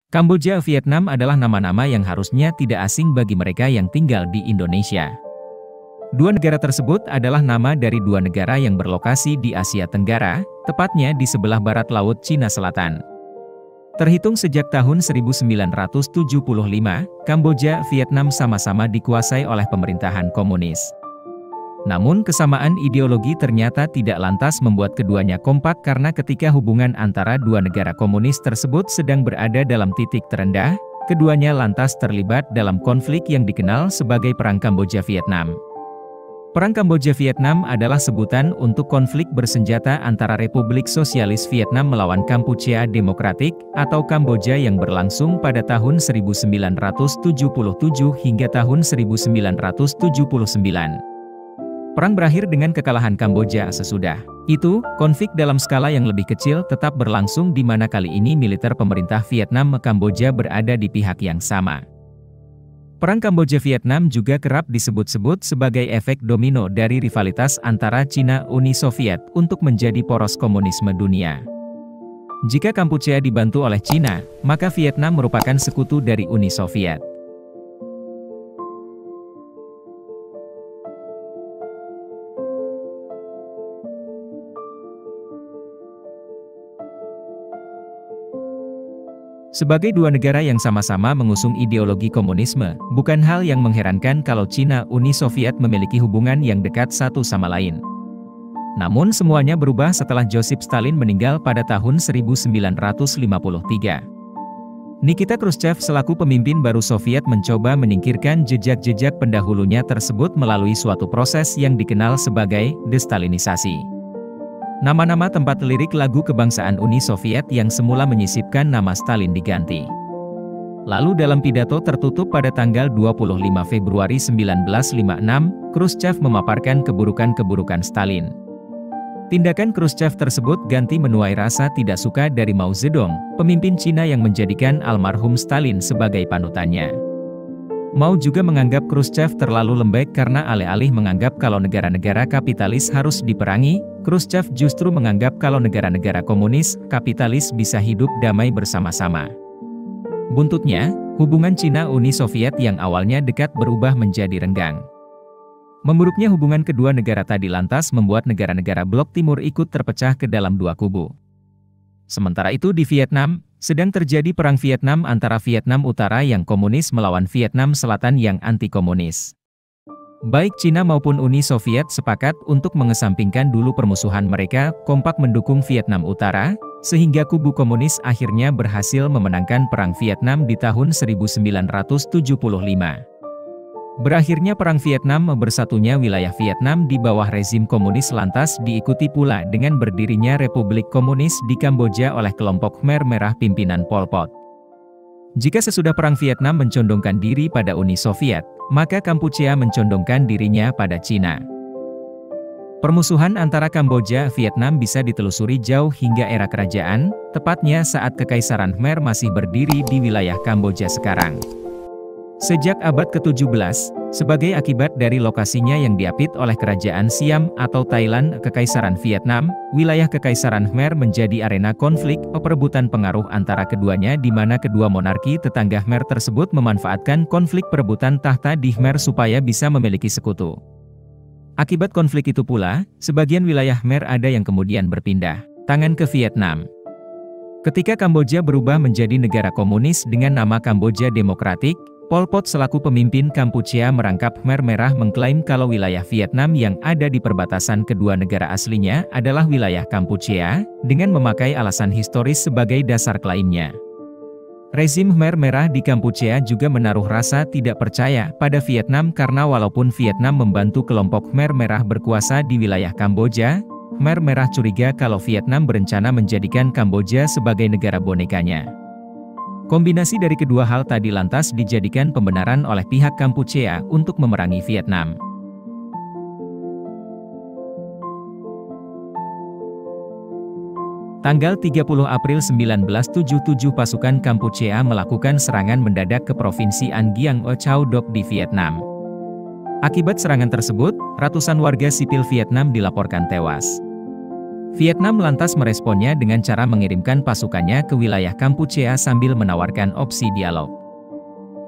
Kamboja, Vietnam adalah nama-nama yang harusnya tidak asing bagi mereka yang tinggal di Indonesia. Dua negara tersebut adalah nama dari dua negara yang berlokasi di Asia Tenggara, tepatnya di sebelah barat Laut Cina Selatan. Terhitung sejak tahun 1975, Kamboja, Vietnam sama-sama dikuasai oleh pemerintahan komunis. Namun kesamaan ideologi ternyata tidak lantas membuat keduanya kompak karena ketika hubungan antara dua negara komunis tersebut sedang berada dalam titik terendah, keduanya lantas terlibat dalam konflik yang dikenal sebagai Perang Kamboja-Vietnam. Perang Kamboja-Vietnam adalah sebutan untuk konflik bersenjata antara Republik Sosialis Vietnam melawan Kampuchea Demokratik atau Kamboja yang berlangsung pada tahun 1977 hingga tahun 1979. Perang berakhir dengan kekalahan Kamboja. Sesudah itu, konflik dalam skala yang lebih kecil tetap berlangsung di mana kali ini militer pemerintah Vietnam Kamboja berada di pihak yang sama. Perang Kamboja-Vietnam juga kerap disebut-sebut sebagai efek domino dari rivalitas antara Cina Uni Soviet untuk menjadi poros komunisme dunia. Jika Kampuchea dibantu oleh Cina, maka Vietnam merupakan sekutu dari Uni Soviet. Sebagai dua negara yang sama-sama mengusung ideologi komunisme, bukan hal yang mengherankan kalau Cina Uni Soviet memiliki hubungan yang dekat satu sama lain. Namun semuanya berubah setelah Joseph Stalin meninggal pada tahun 1953. Nikita Khrushchev selaku pemimpin baru Soviet mencoba menyingkirkan jejak-jejak pendahulunya tersebut melalui suatu proses yang dikenal sebagai destalinisasi. Nama-nama tempat lirik lagu kebangsaan Uni Soviet yang semula menyisipkan nama Stalin diganti. Lalu dalam pidato tertutup pada tanggal 25 Februari 1956, Khrushchev memaparkan keburukan-keburukan Stalin. Tindakan Khrushchev tersebut ganti menuai rasa tidak suka dari Mao Zedong, pemimpin Cina yang menjadikan almarhum Stalin sebagai panutannya. Mao juga menganggap Khrushchev terlalu lembek karena alih-alih menganggap kalau negara-negara kapitalis harus diperangi, Khrushchev justru menganggap kalau negara-negara komunis, kapitalis bisa hidup damai bersama-sama. Buntutnya, hubungan Cina Uni Soviet yang awalnya dekat berubah menjadi renggang. Memburuknya hubungan kedua negara tadi lantas membuat negara-negara Blok Timur ikut terpecah ke dalam dua kubu. Sementara itu di Vietnam, sedang terjadi perang Vietnam antara Vietnam Utara yang komunis melawan Vietnam Selatan yang anti-komunis. Baik Cina maupun Uni Soviet sepakat untuk mengesampingkan dulu permusuhan mereka, kompak mendukung Vietnam Utara, sehingga kubu komunis akhirnya berhasil memenangkan perang Vietnam di tahun 1975. Berakhirnya perang Vietnam, bersatunya wilayah Vietnam di bawah rezim komunis lantas diikuti pula dengan berdirinya Republik Komunis di Kamboja oleh kelompok Khmer Merah pimpinan Pol Pot. Jika sesudah perang Vietnam mencondongkan diri pada Uni Soviet, maka Kampuchea mencondongkan dirinya pada Cina. Permusuhan antara Kamboja Vietnam bisa ditelusuri jauh hingga era kerajaan, tepatnya saat Kekaisaran Khmer masih berdiri di wilayah Kamboja sekarang. Sejak abad ke-17, sebagai akibat dari lokasinya yang diapit oleh Kerajaan Siam atau Thailand Kekaisaran Vietnam, wilayah Kekaisaran Khmer menjadi arena konflik perebutan pengaruh antara keduanya di mana kedua monarki tetangga Khmer tersebut memanfaatkan konflik perebutan tahta di Khmer supaya bisa memiliki sekutu. Akibat konflik itu pula, sebagian wilayah Khmer ada yang kemudian berpindah tangan ke Vietnam. Ketika Kamboja berubah menjadi negara komunis dengan nama Kamboja Demokratik, Pol Pot selaku pemimpin Kampuchea merangkap Khmer Merah mengklaim kalau wilayah Vietnam yang ada di perbatasan kedua negara aslinya adalah wilayah Kampuchea, dengan memakai alasan historis sebagai dasar klaimnya. Rezim Khmer Merah di Kampuchea juga menaruh rasa tidak percaya pada Vietnam karena walaupun Vietnam membantu kelompok Khmer Merah berkuasa di wilayah Kamboja, Khmer Merah curiga kalau Vietnam berencana menjadikan Kamboja sebagai negara bonekanya. Kombinasi dari kedua hal tadi lantas dijadikan pembenaran oleh pihak Kampuchea untuk memerangi Vietnam. Tanggal 30 April 1977 pasukan Kampuchea melakukan serangan mendadak ke Provinsi An Giang O Chau Doc di Vietnam. Akibat serangan tersebut, ratusan warga sipil Vietnam dilaporkan tewas. Vietnam lantas meresponnya dengan cara mengirimkan pasukannya ke wilayah Kampuchea sambil menawarkan opsi dialog.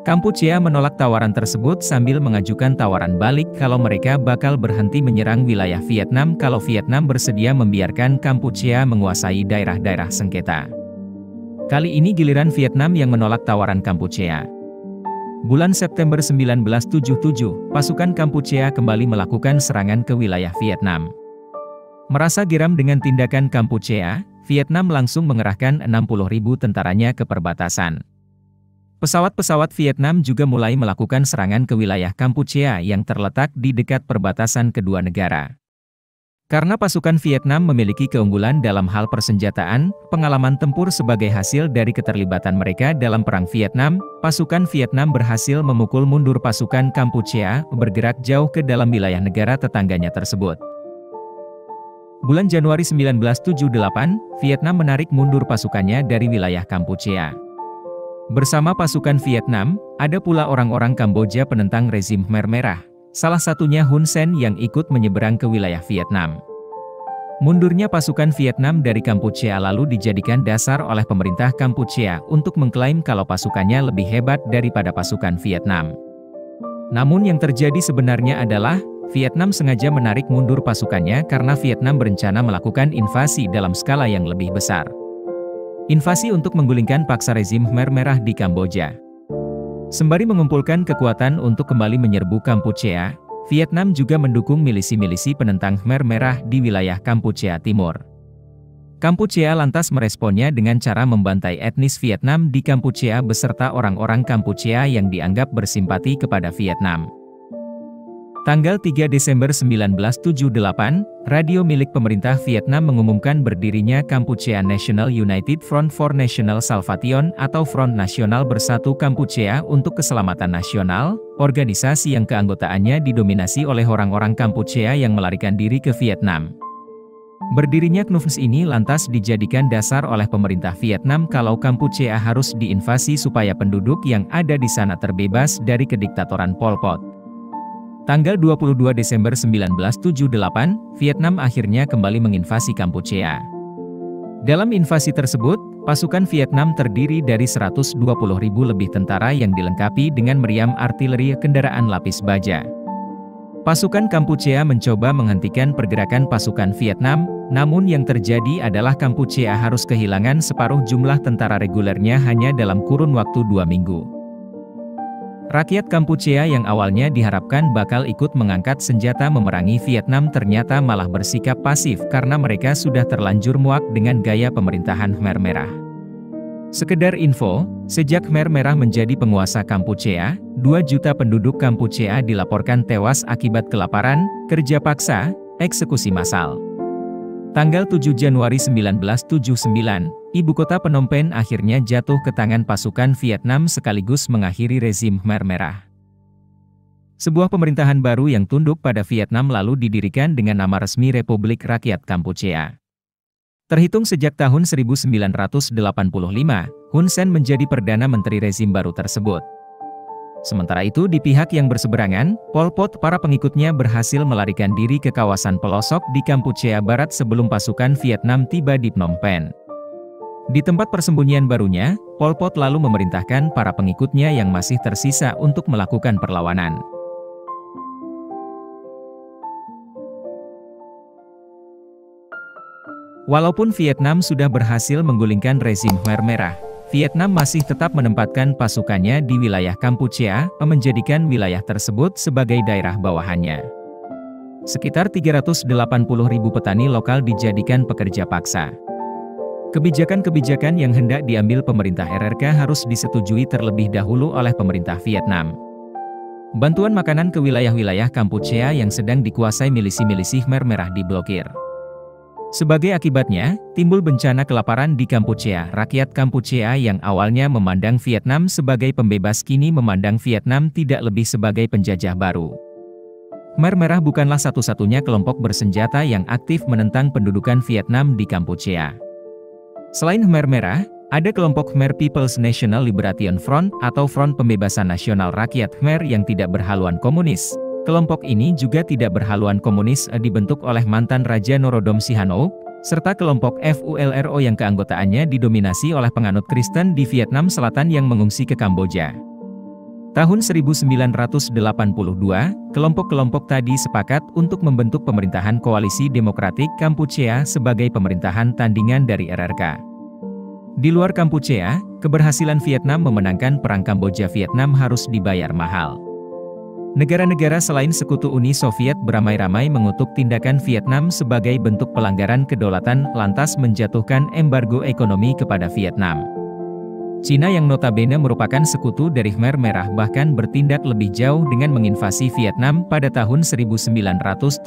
Kampuchea menolak tawaran tersebut sambil mengajukan tawaran balik kalau mereka bakal berhenti menyerang wilayah Vietnam kalau Vietnam bersedia membiarkan Kampuchea menguasai daerah-daerah sengketa. Kali ini giliran Vietnam yang menolak tawaran Kampuchea. Bulan September 1977, pasukan Kampuchea kembali melakukan serangan ke wilayah Vietnam. Merasa geram dengan tindakan Kampuchea, Vietnam langsung mengerahkan 60.000 tentaranya ke perbatasan. Pesawat-pesawat Vietnam juga mulai melakukan serangan ke wilayah Kampuchea yang terletak di dekat perbatasan kedua negara. Karena pasukan Vietnam memiliki keunggulan dalam hal persenjataan, pengalaman tempur sebagai hasil dari keterlibatan mereka dalam Perang Vietnam, pasukan Vietnam berhasil memukul mundur pasukan Kampuchea, bergerak jauh ke dalam wilayah negara tetangganya tersebut. Bulan Januari 1978, Vietnam menarik mundur pasukannya dari wilayah Kampuchea. Bersama pasukan Vietnam, ada pula orang-orang Kamboja penentang rezim Khmer Merah, salah satunya Hun Sen yang ikut menyeberang ke wilayah Vietnam. Mundurnya pasukan Vietnam dari Kampuchea lalu dijadikan dasar oleh pemerintah Kampuchea untuk mengklaim kalau pasukannya lebih hebat daripada pasukan Vietnam. Namun yang terjadi sebenarnya adalah, Vietnam sengaja menarik mundur pasukannya karena Vietnam berencana melakukan invasi dalam skala yang lebih besar. Invasi untuk menggulingkan paksa rezim Khmer Merah di Kamboja. Sembari mengumpulkan kekuatan untuk kembali menyerbu Kampuchea, Vietnam juga mendukung milisi-milisi penentang Khmer Merah di wilayah Kampuchea Timur. Kampuchea lantas meresponnya dengan cara membantai etnis Vietnam di Kampuchea beserta orang-orang Kampuchea yang dianggap bersimpati kepada Vietnam. Tanggal 3 Desember 1978, radio milik pemerintah Vietnam mengumumkan berdirinya Kampuchea National United Front for National Salvation atau Front Nasional Bersatu Kampuchea untuk Keselamatan Nasional, organisasi yang keanggotaannya didominasi oleh orang-orang Kampuchea yang melarikan diri ke Vietnam. Berdirinya KNUFS ini lantas dijadikan dasar oleh pemerintah Vietnam kalau Kampuchea harus diinvasi supaya penduduk yang ada di sana terbebas dari kediktatoran Pol Pot. Tanggal 22 Desember 1978, Vietnam akhirnya kembali menginvasi Kampuchea. Dalam invasi tersebut, pasukan Vietnam terdiri dari 120.000 lebih tentara yang dilengkapi dengan meriam artileri kendaraan lapis baja. Pasukan Kampuchea mencoba menghentikan pergerakan pasukan Vietnam, namun yang terjadi adalah Kampuchea harus kehilangan separuh jumlah tentara regulernya hanya dalam kurun waktu 2 minggu. Rakyat Kampuchea yang awalnya diharapkan bakal ikut mengangkat senjata memerangi Vietnam ternyata malah bersikap pasif karena mereka sudah terlanjur muak dengan gaya pemerintahan Khmer Merah. Sekedar info, sejak Khmer Merah menjadi penguasa Kampuchea, 2 juta penduduk Kampuchea dilaporkan tewas akibat kelaparan, kerja paksa, eksekusi massal. Tanggal 7 Januari 1979, ibu kota Phnom Penh akhirnya jatuh ke tangan pasukan Vietnam sekaligus mengakhiri rezim Khmer Merah. Sebuah pemerintahan baru yang tunduk pada Vietnam lalu didirikan dengan nama resmi Republik Rakyat Kampuchea. Terhitung sejak tahun 1985, Hun Sen menjadi Perdana Menteri rezim baru tersebut. Sementara itu di pihak yang berseberangan, Pol Pot para pengikutnya berhasil melarikan diri ke kawasan pelosok di Kampuchea Barat sebelum pasukan Vietnam tiba di Phnom Penh. Di tempat persembunyian barunya, Pol Pot lalu memerintahkan para pengikutnya yang masih tersisa untuk melakukan perlawanan. Walaupun Vietnam sudah berhasil menggulingkan rezim Khmer Merah, Vietnam masih tetap menempatkan pasukannya di wilayah Kampuchea, menjadikan wilayah tersebut sebagai daerah bawahannya. Sekitar 380.000 petani lokal dijadikan pekerja paksa. Kebijakan-kebijakan yang hendak diambil pemerintah RRK harus disetujui terlebih dahulu oleh pemerintah Vietnam. Bantuan makanan ke wilayah-wilayah Kampuchea yang sedang dikuasai milisi-milisi Khmer Merah diblokir. Sebagai akibatnya, timbul bencana kelaparan di Kampuchea. Rakyat Kampuchea yang awalnya memandang Vietnam sebagai pembebas kini memandang Vietnam tidak lebih sebagai penjajah baru. Khmer Merah bukanlah satu-satunya kelompok bersenjata yang aktif menentang pendudukan Vietnam di Kampuchea. Selain Khmer Merah, ada kelompok Khmer People's National Liberation Front atau Front Pembebasan Nasional Rakyat Khmer yang tidak berhaluan komunis. Kelompok ini juga tidak berhaluan komunis dibentuk oleh mantan Raja Norodom Sihanouk, serta kelompok FULRO yang keanggotaannya didominasi oleh penganut Kristen di Vietnam Selatan yang mengungsi ke Kamboja. Tahun 1982, kelompok-kelompok tadi sepakat untuk membentuk pemerintahan koalisi demokratik Kampuchea sebagai pemerintahan tandingan dari RRK. Di luar Kampuchea, keberhasilan Vietnam memenangkan Perang Kamboja-Vietnam harus dibayar mahal. Negara-negara selain Sekutu Uni Soviet beramai-ramai mengutuk tindakan Vietnam sebagai bentuk pelanggaran kedaulatan lantas menjatuhkan embargo ekonomi kepada Vietnam. Cina yang notabene merupakan sekutu dari Khmer Merah bahkan bertindak lebih jauh dengan menginvasi Vietnam pada tahun 1979.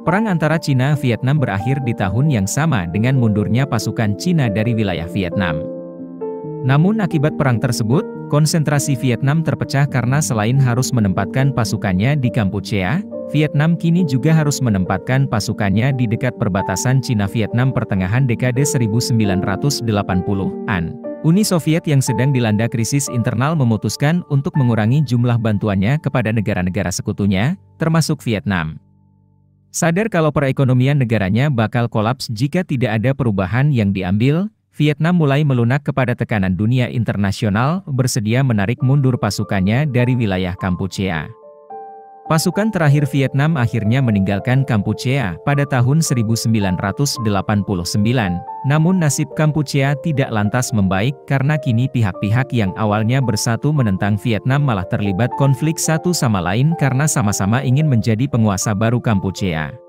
Perang antara Cina-Vietnam berakhir di tahun yang sama dengan mundurnya pasukan Cina dari wilayah Vietnam. Namun akibat perang tersebut, konsentrasi Vietnam terpecah karena selain harus menempatkan pasukannya di Kampuchea, Vietnam kini juga harus menempatkan pasukannya di dekat perbatasan Cina-Vietnam pertengahan dekade 1980-an. Uni Soviet yang sedang dilanda krisis internal memutuskan untuk mengurangi jumlah bantuannya kepada negara-negara sekutunya, termasuk Vietnam. Sadar kalau perekonomian negaranya bakal kolaps jika tidak ada perubahan yang diambil, Vietnam mulai melunak kepada tekanan dunia internasional, bersedia menarik mundur pasukannya dari wilayah Kampuchea. Pasukan terakhir Vietnam akhirnya meninggalkan Kampuchea pada tahun 1989, namun nasib Kampuchea tidak lantas membaik karena kini pihak-pihak yang awalnya bersatu menentang Vietnam malah terlibat konflik satu sama lain karena sama-sama ingin menjadi penguasa baru Kampuchea.